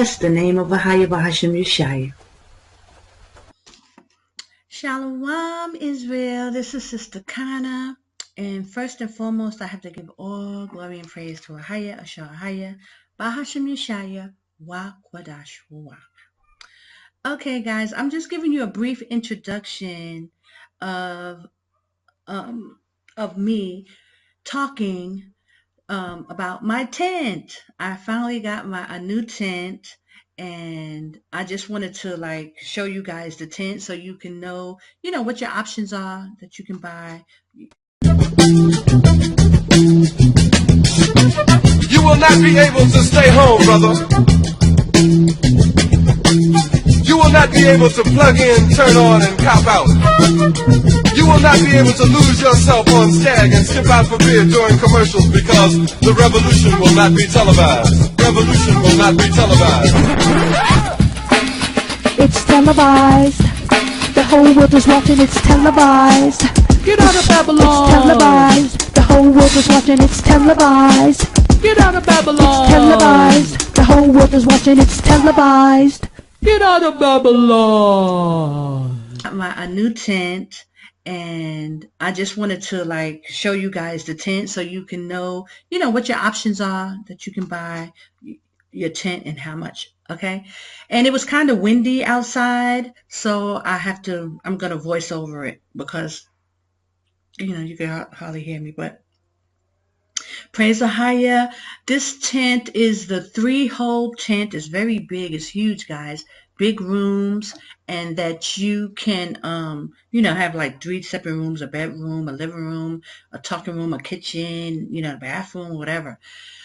Bless the name of Ahayah Yashaya. Shalom, Israel. This is Sister Kana. And first and foremost, I have to give all glory and praise to Ahayah, Ahayah, Yashaya, Wa Kwadash Wa. Okay, guys, I'm just giving you a brief introduction of me talking about my tent. I finally got a new tent, and I just wanted to show you guys the tent so you can know, what your options are that you can buy. You will not be able to stay home, brother. You will not be able to plug in, turn on, and cop out. You will not be able to lose yourself on Stag and skip out for beer during commercials because the revolution will not be televised. Revolution will not be televised. It's televised. The whole world is watching. It's televised. Get out of Babylon. It's televised. The whole world is watching. It's televised. Get out of Babylon. It's televised. The whole world is watching. It's televised. Get out of Babylon. A new tent, and I just wanted to show you guys the tent so you can know, what your options are that you can buy your tent and how much. Okay. And it was kind of windy outside, so I'm going to voice over it because, you can hardly hear me, but praise Ahayah. This tent is the 3-hole tent. It's very big. It's huge, guys. Big rooms, and that you can, have like 3 separate rooms: a bedroom, a living room, a talking room, a kitchen, a bathroom, whatever.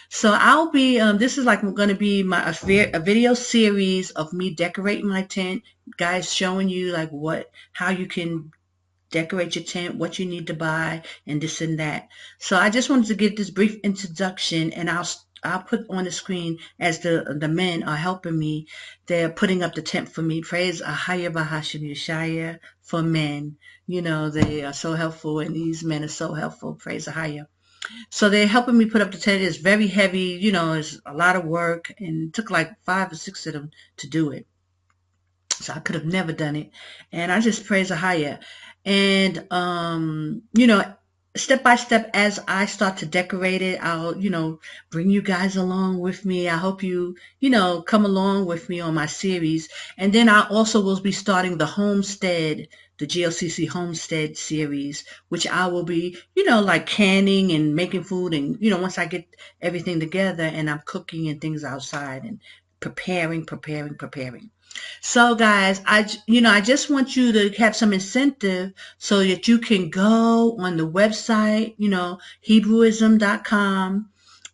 So I'll be, this is going to be a video series of me decorating my tent, guys, showing you how you can decorate your tent, what you need to buy, and this and that. So I just wanted to give this brief introduction, and I'll put on the screen as the men are helping me. They're putting up the tent for me. Praise Ahayah Yashaya for men. They are so helpful, and these men are so helpful. Praise Ahayah. So they're helping me put up the tent. It's very heavy. It's a lot of work, and it took like 5 or 6 of them to do it. So I could have never done it. And I just praise Ahayah. And, step by step, as I start to decorate it, I'll, bring you guys along with me. I hope you, come along with me on my series. And then I also will be starting the Homestead, the GLCC Homestead series, which I will be, canning and making food. And, once I get everything together and I'm cooking and things outside and preparing. So guys, I just want you to have some incentive so that you can go on the website, Hebrewism.com,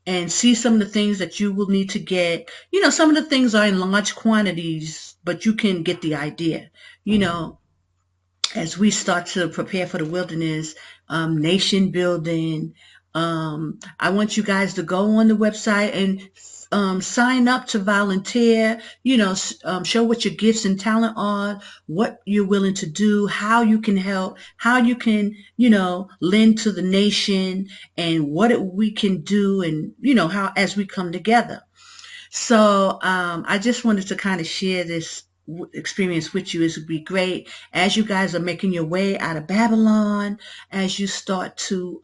and see some of the things that you will need to get. Some of the things are in large quantities, but you can get the idea, as we start to prepare for the wilderness, nation building. I want you guys to go on the website and sign up to volunteer, show what your gifts and talent are, what you're willing to do, how you can help, how you can, lend to the nation, and what we can do, and, how as we come together. So I just wanted to kind of share this experience with you. It would be great as you guys are making your way out of Babylon, as you start to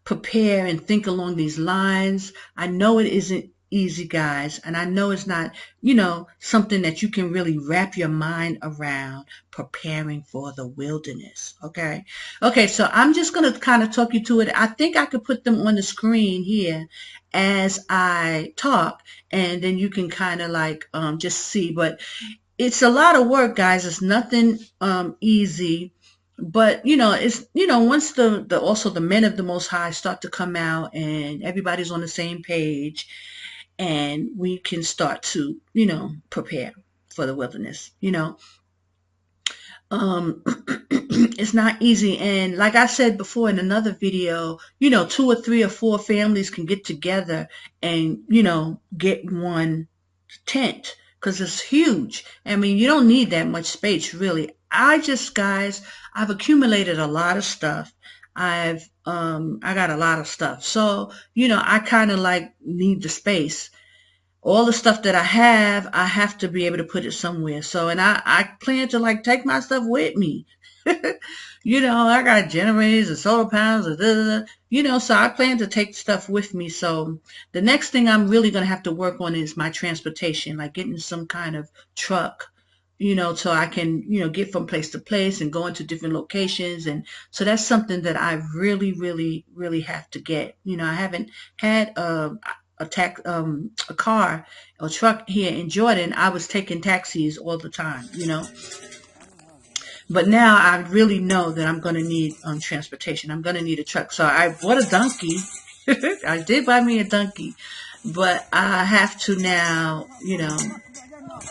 prepare and think along these lines. I know it isn't easy, guys, and I know it's not, something that you can really wrap your mind around, preparing for the wilderness. Okay, so I'm just going to kind of talk you to it. I think I could put them on the screen here as I talk, and then you can kind of just see. But it's a lot of work, guys. It's nothing easy. But, it's, once also the men of the Most High start to come out and everybody's on the same page, and we can start to, prepare for the wilderness, it's not easy. And like I said before in another video, 2 or 3 or 4 families can get together and, get one tent, because it's huge. I mean, you don't need that much space, really. Guys, I've accumulated a lot of stuff. I got a lot of stuff. So, I kind of need the space. all the stuff that I have to be able to put it somewhere. So, and I plan to like take my stuff with me. I got generators and solar panels, and so I plan to take stuff with me. So the next thing I'm really going to have to work on is my transportation, like getting some kind of truck, so I can, get from place to place and go into different locations. And so that's something that I really, really, really have to get. I haven't had a car or truck here in Jordan. I was taking taxis all the time, but now I really know that I'm going to need transportation. I'm going to need a truck. So I bought a donkey. I did buy me a donkey, but I have to now,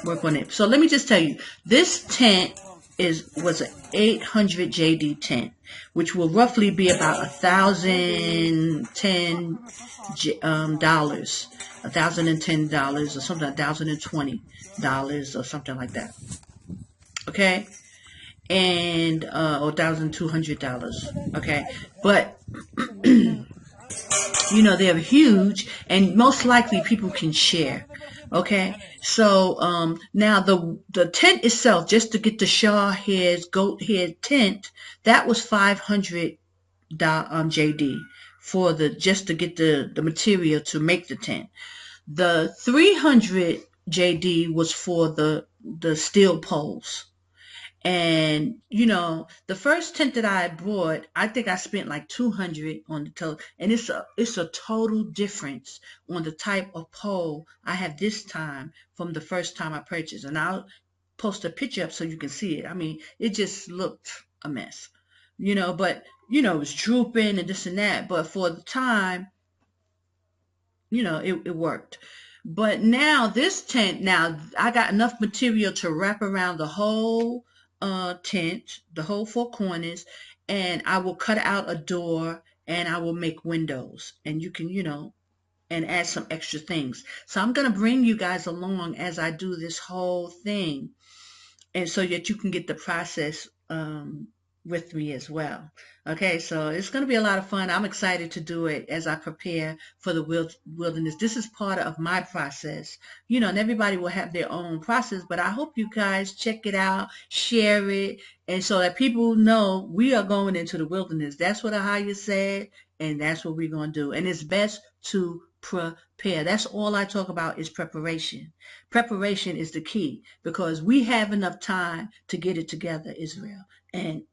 work on it. So let me just tell you, this tent was an 800 JD tent, which will roughly be about $1,010 $1,010 or something, $1,020 or something like that. Okay. And or $1,200. Okay. But they're huge, and most likely people can share. Okay, so now the tent itself, just to get the goat head tent, that was 500 JD for just to get the material to make the tent. The 300 JD was for the steel poles. And the first tent that I bought, I think I spent like 200 on the total, and it's a total difference on the type of pole I have this time from the first time I purchased. And I'll post a picture up so you can see it. I mean, it just looked a mess, but it was drooping and this and that. But for the time, it worked. But now this tent, now I got enough material to wrap around the whole tent, the whole four corners, and I will cut out a door and I will make windows, and you can, and add some extra things. So I'm going to bring you guys along as I do this whole thing, and so that you can get the process with me as well. Okay, so it's going to be a lot of fun. I'm excited to do it as I prepare for the wilderness. This is part of my process, and everybody will have their own process, but I hope you guys check it out, share it, and so that people know we are going into the wilderness. That's what Ahayah said, and that's what we're going to do. And it's best to prepare. That's all I talk about is preparation. Preparation is the key, because we have enough time to get it together, Israel. And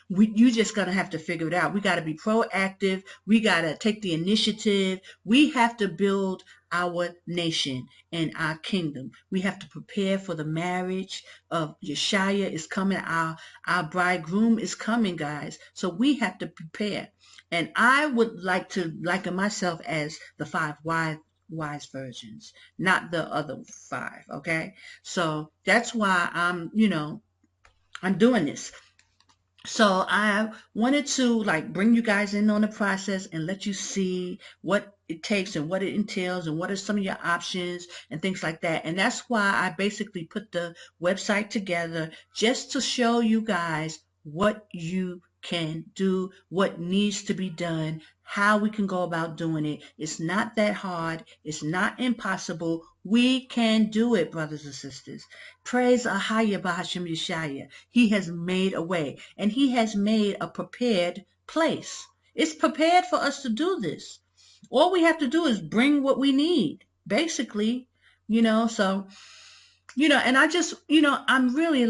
you just gonna have to figure it out. We got to be proactive. We got to take the initiative. We have to build our nation and our kingdom. We have to prepare for the marriage of Yashaya is coming. Our bridegroom is coming, guys. So we have to prepare. And I would like to liken myself as the 5 wise virgins, not the other 5. Okay. So that's why I'm doing this. So I wanted to bring you guys in on the process and let you see what it takes and what it entails and what are some of your options and things like that. And that's why I basically put the website together, just to show you guys what you can do, what needs to be done, how we can go about doing it. It's not that hard. It's not impossible. We can do it, brothers and sisters. Praise Ahayah Bahashem Yashaya. He has made a way, and he has made a prepared place. It's prepared for us to do this. All we have to do is bring what we need, basically, so, and I just, I'm really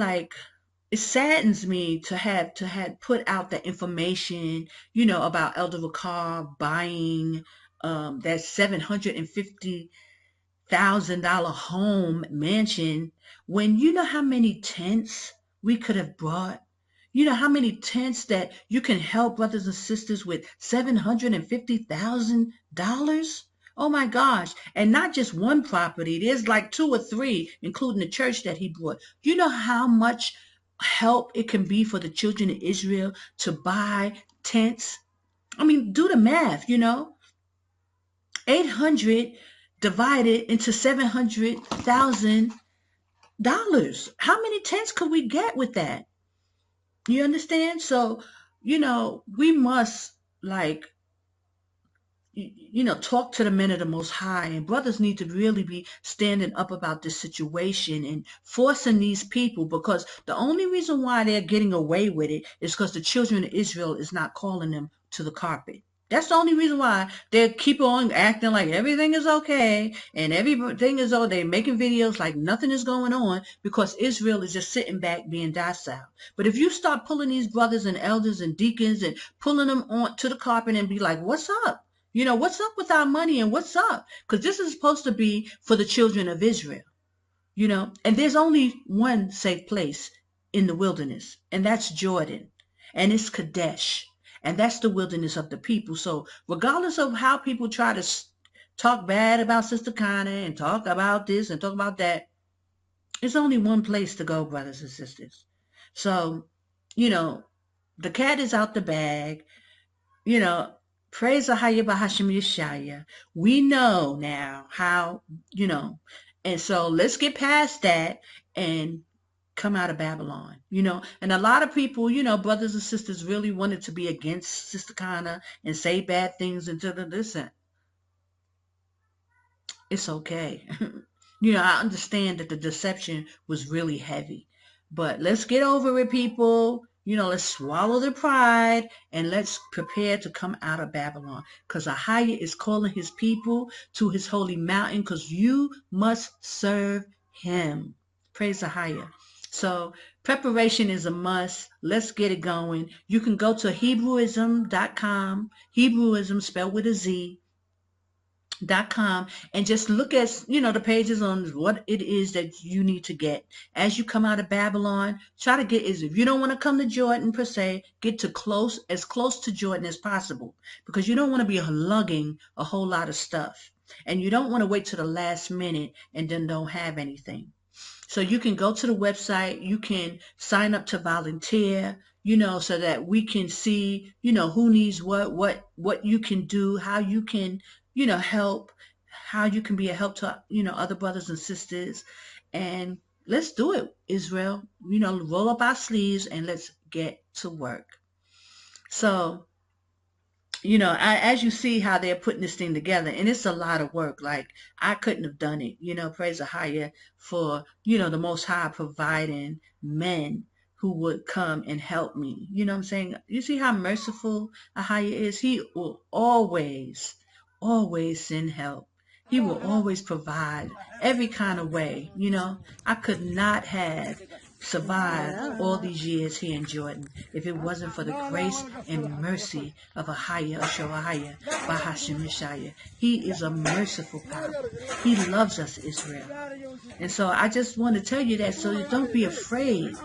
it saddens me to have put out that information, about Elder Vakar buying that $750,000 home mansion, when you know how many tents we could have brought. You know how many tents that you can help brothers and sisters with $750,000? Oh my gosh. And not just one property. There's like 2 or 3, including the church that he bought. You know how much help it can be for the children of Israel to buy tents? I mean, do the math, 800 divided into $700,000. How many tents could we get with that? You understand? So, we must talk to the men of the Most High, and brothers need to really be standing up about this situation and forcing these people, because the only reason why they're getting away with it is because the children of Israel is not calling them to the carpet. That's the only reason why they keep on acting like everything is okay and everything is all. They're making videos like nothing is going on because Israel is just sitting back being docile. But if you start pulling these brothers and elders and deacons and pulling them on to the carpet and be like, what's up? What's up with our money and what's up? Because this is supposed to be for the children of Israel, and there's only one safe place in the wilderness, and that's Jordan, and it's Kadesh, and that's the wilderness of the people. So regardless of how people try to talk bad about Sister Connor and talk about this and talk about that, it's only one place to go, brothers and sisters. So, the cat is out the bag, praise Ahayah Bahashim Yashaya. We know now how, and so let's get past that and come out of Babylon, and a lot of people, brothers and sisters really wanted to be against Sister Connor and say bad things and listen. It's okay. I understand that the deception was really heavy, but let's get over it, people. Let's swallow the pride and let's prepare to come out of Babylon, because Ahayah is calling his people to his holy mountain, because you must serve him. Praise Ahayah. So preparation is a must. Let's get it going. You can go to Hebrewism.com, Hebrewism spelled with a Z, .com, and just look at the pages on what it is that you need to get as you come out of Babylon. Try to get, if you don't want to come to Jordan per se, get to as close to Jordan as possible, because you don't want to be lugging a whole lot of stuff, and you don't want to wait till the last minute and then don't have anything. So you can go to the website, you can sign up to volunteer, so that we can see, who needs what you can do, how you can, help, how you can be a help to, other brothers and sisters. And let's do it, Israel. Roll up our sleeves and let's get to work. So, as you see how they're putting this thing together, and it's a lot of work. Like, I couldn't have done it, praise Ahayah for, the Most High providing men who would come and help me. You know what I'm saying? You see how merciful Ahayah is? He will always send help. He will always provide every kind of way. I could not have survived all these years here in Jordan if it wasn't for the grace and mercy of Ahayah, Ahayah, Bahashim Yashaya. He is a merciful power. He loves us, Israel. And so I just want to tell you that, so don't be afraid.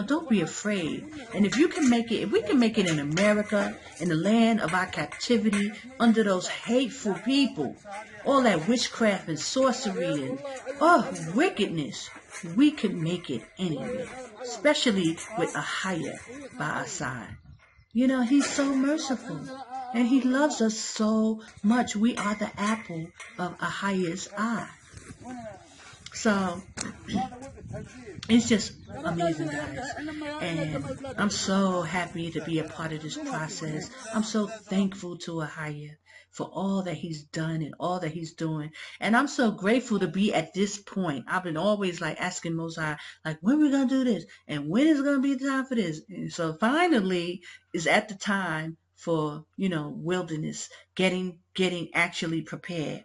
Don't be afraid. And if you can make it, if we can make it in America, in the land of our captivity, under those hateful people, all that witchcraft and sorcery and wickedness, we can make it anyway, especially with Ahayah by our side. He's so merciful, and he loves us so much. We are the apple of Ahayah's eye. So it's just amazing, guys. And I'm so happy to be a part of this process. I'm so thankful to Ahayah for all that he's done and all that he's doing. And I'm so grateful to be at this point. I've been always asking Mosai, when are we going to do this? And when is it going to be the time for this? And so finally is at the time for, wilderness, getting actually prepared.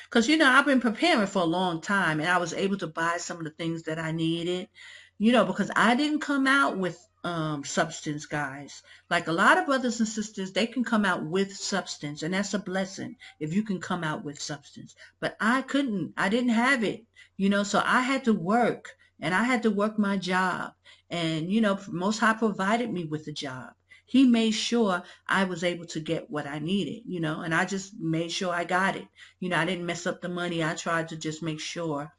Because, I've been preparing for a long time, and I was able to buy some of the things that I needed, because I didn't come out with substance, guys. Like a lot of brothers and sisters, they can come out with substance, and that's a blessing if you can come out with substance. But I couldn't. I didn't have it, so I had to work, and I had to work my job. And, Most High provided me with the job. He made sure I was able to get what I needed, and I just made sure I got it. I didn't mess up the money. I tried to just make sure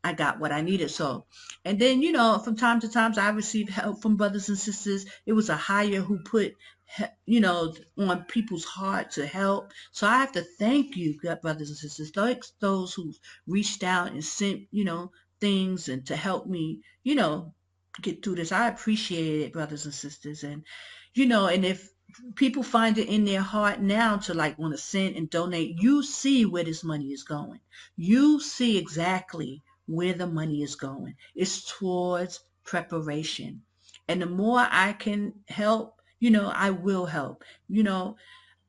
I got what I needed. So, and then, from time to time, I received help from brothers and sisters. It was Ahayah who put, on people's heart to help. So I have to thank you, brothers and sisters, like those who reached out and sent, things and to help me, get through this. I appreciate it, brothers and sisters. And, and if people find it in their heart now to like want to send and donate. You see where this money is going. You see exactly where the money is going. It's towards preparation. And the more I can help, I will help.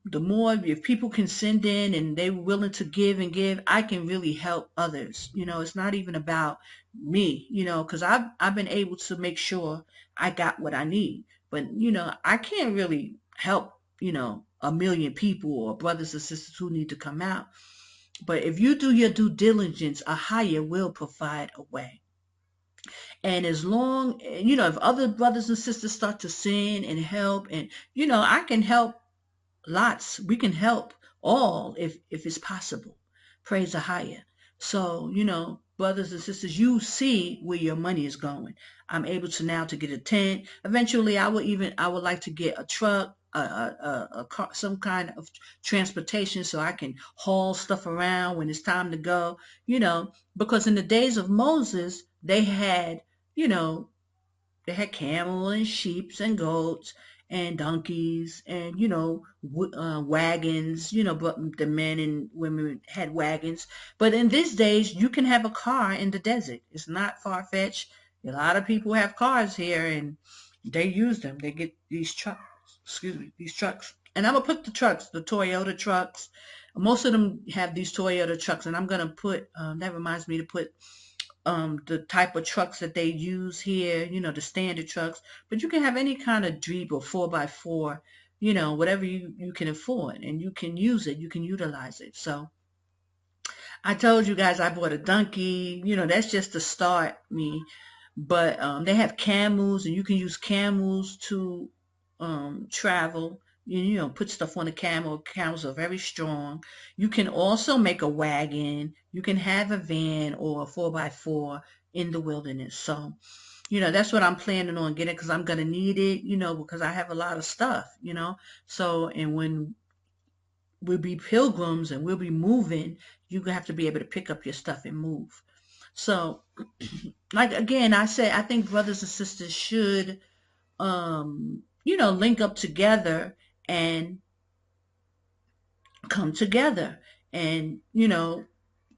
The more, if people can send in and they're willing to give and give, I can really help others. It's not even about me, because I've been able to make sure I got what I need. But I can't really help, a million people or brothers and sisters who need to come out. But if you do your due diligence, Ahayah will provide a way. And as long, if other brothers and sisters start to send and help, and I can help lots. We can help all if it's possible. Praise the higher. So, brothers and sisters, you see where your money is going. I'm able to now to get a tent. Eventually, I would like to get a truck, a car, some kind of transportation so I can haul stuff around when it's time to go, because in the days of Moses, you know, they had camel and sheep and goats and donkeys and, wagons, but the men and women had wagons. But in these days, you can have a car in the desert. It's not far-fetched. A lot of people have cars here and they use them. They get these trucks. And I'm going to put the Toyota trucks. Most of them have these Toyota trucks. And I'm going to put, that reminds me to put the type of trucks that they use here, the standard trucks, but you can have any kind of Jeep or 4x4, whatever you can afford, and you can use it, you can utilize it. So I told you guys I bought a donkey, that's just to start me. But they have camels, and you can use camels to travel. Put stuff on a camel. Camels are very strong. You can also make a wagon. You can have a van or a 4x4 in the wilderness. So, that's what I'm planning on getting, because I'm going to need it, because I have a lot of stuff, So, and when we'll be pilgrims and we'll be moving, you have to be able to pick up your stuff and move. So, like again, I think brothers and sisters should, link up together and come together and,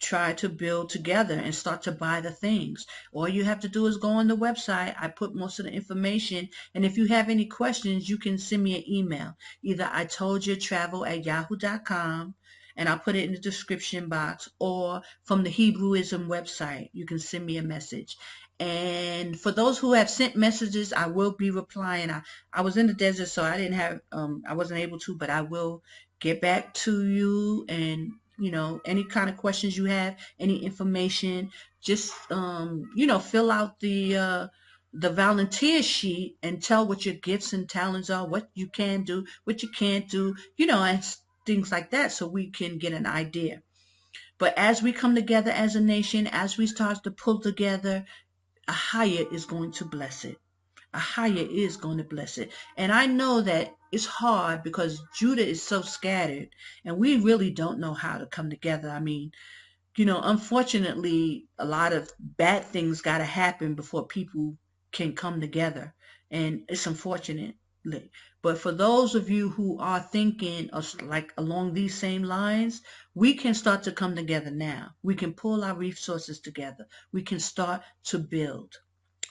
try to build together and start to buy the things. All you have to do is go on the website. I put most of the information. And if you have any questions, you can send me an email. Either I told you travel@yahoo.com, and I'll put it in the description box, or from the Hebrewism website, you can send me a message. And for those who have sent messages, I will be replying. I was in the desert, so I didn't have, I wasn't able to, but I will get back to you. And, any kind of questions you have, any information, just, fill out the volunteer sheet and tell what your gifts and talents are, what you can do, what you can't do, and things like that, so we can get an idea. But as we come together as a nation, as we start to pull together, Ahayah is going to bless it. Ahayah is going to bless it. And I know that it's hard because Judah is so scattered and we really don't know how to come together. I mean, unfortunately, a lot of bad things got to happen before people can come together. And it's unfortunate. But for those of you who are thinking of like along these same lines, we can start to come together now. We can pull our resources together. We can start to build.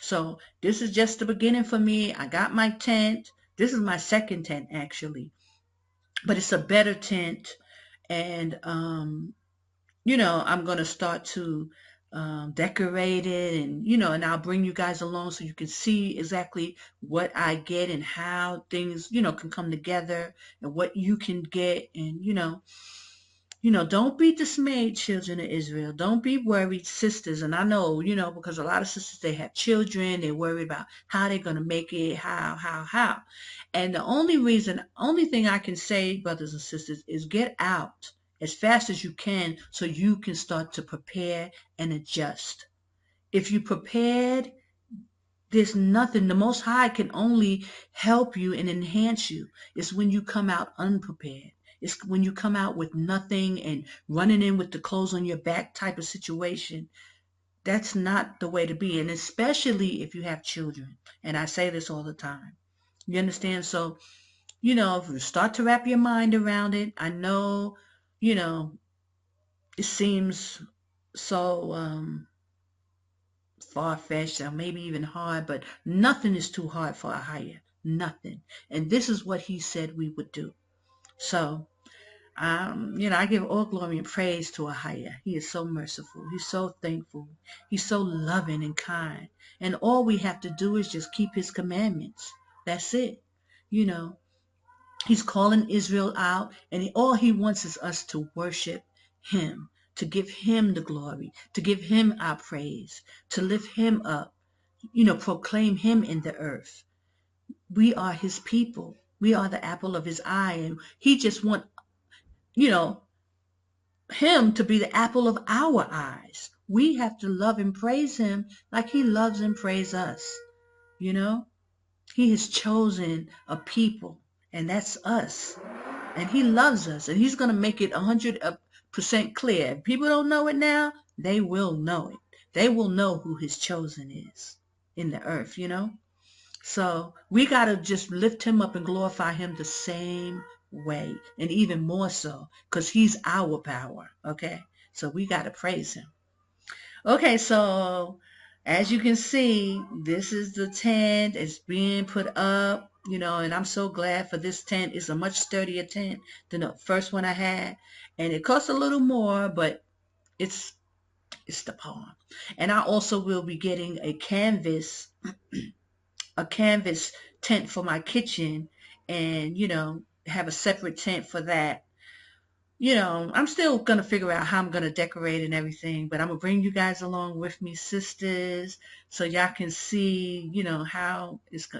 So this is just the beginning for me. I got my tent. This is my second tent actually, but it's a better tent. And, I'm going to start to decorate it, and and I'll bring you guys along so you can see exactly what I get and how things can come together and what you can get. And don't be dismayed, children of Israel. Don't be worried, sisters. And I know, because a lot of sisters, they have children, they're worried about how they're going to make it, how. And the only thing I can say, brothers and sisters, is get out as fast as you can so you can start to prepare and adjust. If you prepared, there's nothing. The Most High can only help you and enhance you. It's when you come out unprepared. It's when you come out with nothing and running in with the clothes on your back type of situation. That's not the way to be. And especially if you have children. And I say this all the time. You understand? So if you start to wrap your mind around it, I know, it seems so far-fetched or maybe even hard, but nothing is too hard for Ahayah. Nothing. And this is what he said we would do. So, I give all glory and praise to Ahayah. He is so merciful. He's so thankful. He's so loving and kind. And all we have to do is just keep his commandments. That's it. You know, he's calling Israel out, and all he wants is us to worship him, to give him the glory, to give him our praise, to lift him up, proclaim him in the earth. We are his people. We are the apple of his eye, and he just wants, you know, him to be the apple of our eyes. We have to love and praise him like he loves and praises us. You know, he has chosen a people, and that's us. And he loves us, and he's going to make it 100% clear. If people don't know it now, they will know it. They will know who his chosen is in the earth, So we got to just lift him up and glorify him the same way, and even more so, because he's our power, okay? So we got to praise him. Okay, so as you can see, this is the tent. It's being put up, and I'm so glad for this tent. It's a much sturdier tent than the first one I had, and it costs a little more, but it's the palm. And I also will be getting a canvas tent for my kitchen, and have a separate tent for that. I'm still gonna figure out how I'm gonna decorate and everything, but I'm gonna bring you guys along with me, sisters, so y'all can see how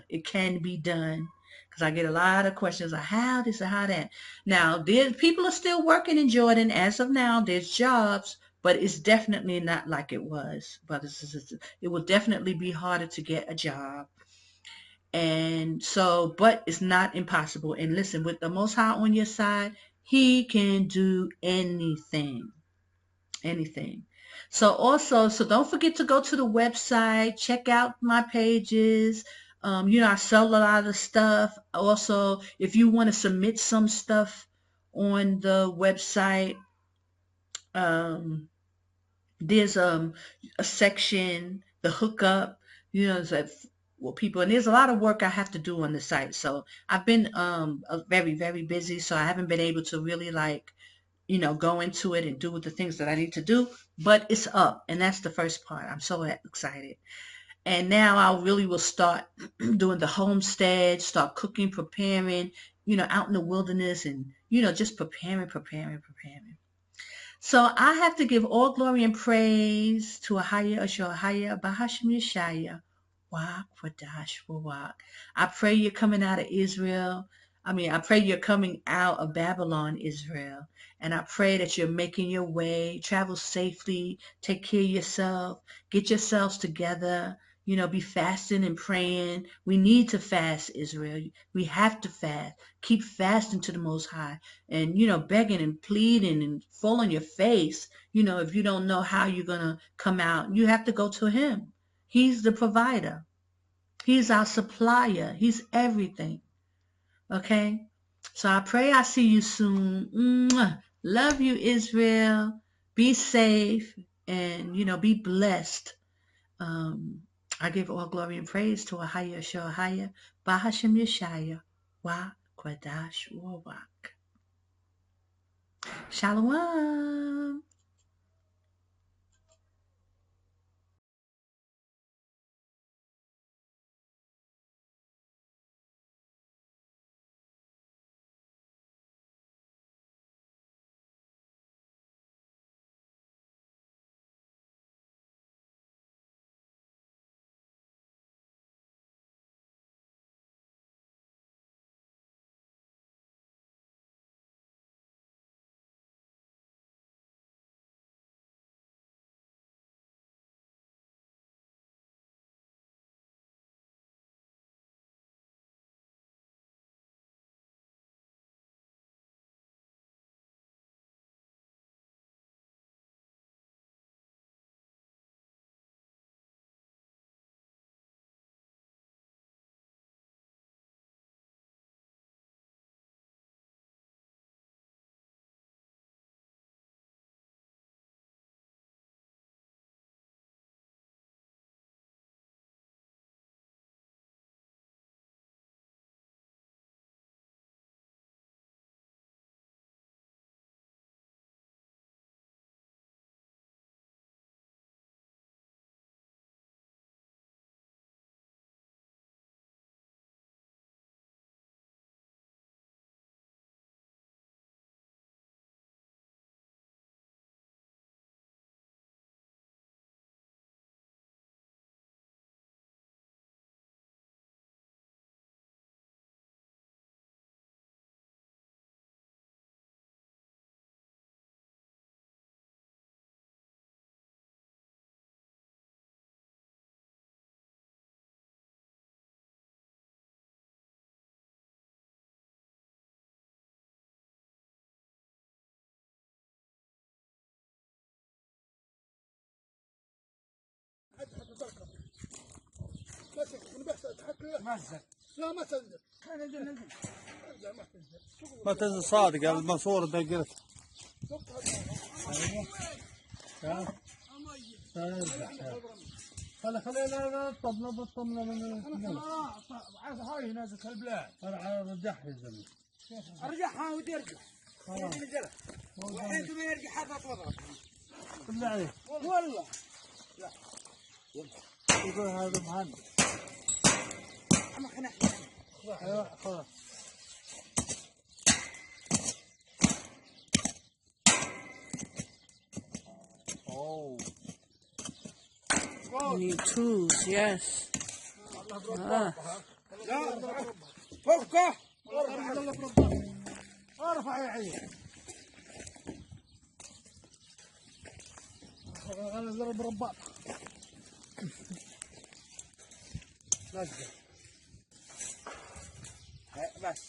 it can be done, because I get a lot of questions like how this and how that. Now people are still working in Jordan as of now. There's jobs, but it's definitely not like it was, brothers and sisters. It will definitely be harder to get a job. And so, but it's not impossible. And listen, with the Most High on your side, he can do anything. Anything. So don't forget to go to the website, check out my pages. I sell a lot of stuff. Also, if you want to submit some stuff on the website, there's a section, the hookup, it's like, well, people, and there's a lot of work I have to do on the site. So I've been very, very busy, so I haven't been able to really go into it and do the things that I need to do, but it's up, and that's the first part. I'm so excited. And now I really will start doing the homestead, start cooking, preparing, out in the wilderness, and just preparing. So I have to give all glory and praise to Ahayah Bahashim Yashaya. Wak Wadash Wawak. I pray you're coming out of Israel. I pray you're coming out of Babylon, Israel. And I pray that you're making your way, travel safely, take care of yourself, get yourselves together, be fasting and praying. We need to fast, Israel. We have to fast. Keep fasting to the Most High, and, begging and pleading and fall on your face. If you don't know how you're going to come out, you have to go to him. He's the provider. He's our supplier. He's everything. Okay? So I pray I see you soon. Mwah. Love you, Israel. Be safe and, be blessed. I give all glory and praise to Ahayah, Bahashim Yashaya, Wa Kwadash Wawak. Shalom. ما تنزل صادق الماسورة دقلت. خلينا نطمنا هاي نازل البلاد. انا رجعها يا زلمه. ارجعها ودي ارجع. والحين تبي يرجع حاطط وضعك. بالله عليك. والله. لا. يقول هذا مهند. اما خلنا ايوه خلاص. Oh. You need tools, yes. فوقه. ارفع يا عيني. انا ضرب رباط. نزل. بس.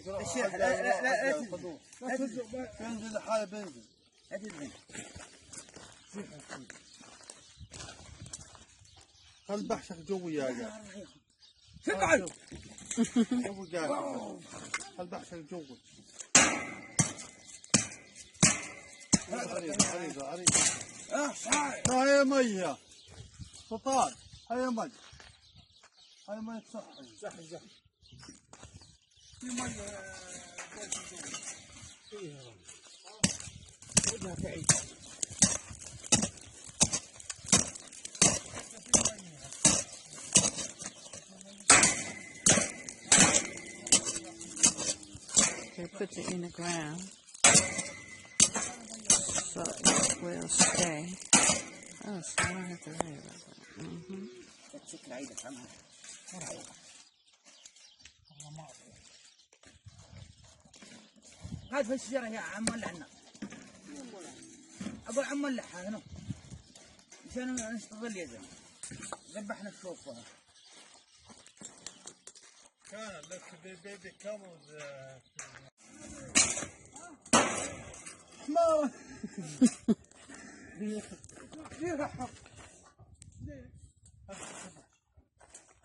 الشيخ لا تنزل حاله بنزل. لا تنزل. خل بحشك جوي يا جماعه. فقعد. جوي قاعد. خل بحشك جوي. عريضة. هاي مية. سلطان هاي مي. هاي مي صحي. زح. في مية. وجهها بعيد. They put it in the ground so it will stay. Oh, so I don't have to worry about that. هذا في الشجرة يا عم ولعنا. أقول عم ولعها هنا. عشان نستظل يا زلمة. ذبحنا الشوفة. كان بس بيبي كاموز. حمار.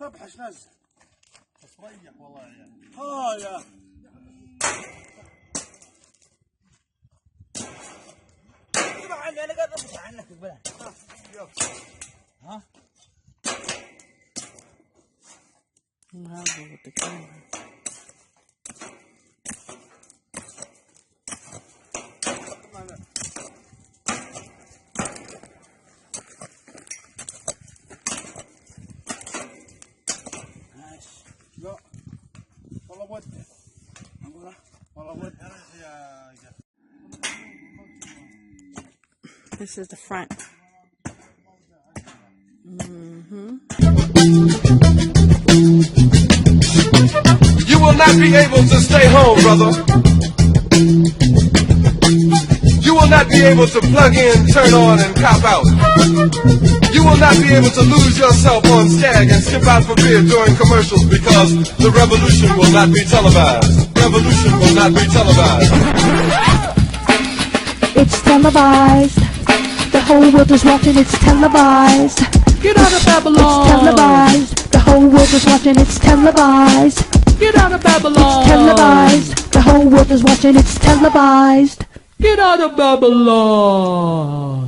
تبحش نزل. تصريح والله يعني. هايا. طبعا أنا قاعد أبحث عنك البلد. ها؟ I'm having with the camera. لا والله ود. والله ود. This is the front. You will not be able to stay home, brother. You will not be able to plug in, turn on, and cop out. You will not be able to lose yourself on Stag and skip out for beer during commercials because the revolution will not be televised. Revolution will not be televised. It's televised. The whole world is watching, it's televised. Get out of Babylon! It's televised. The whole world is watching, it's televised. Get out of Babylon! Televised. The whole world is watching, it's televised. Get out of Babylon!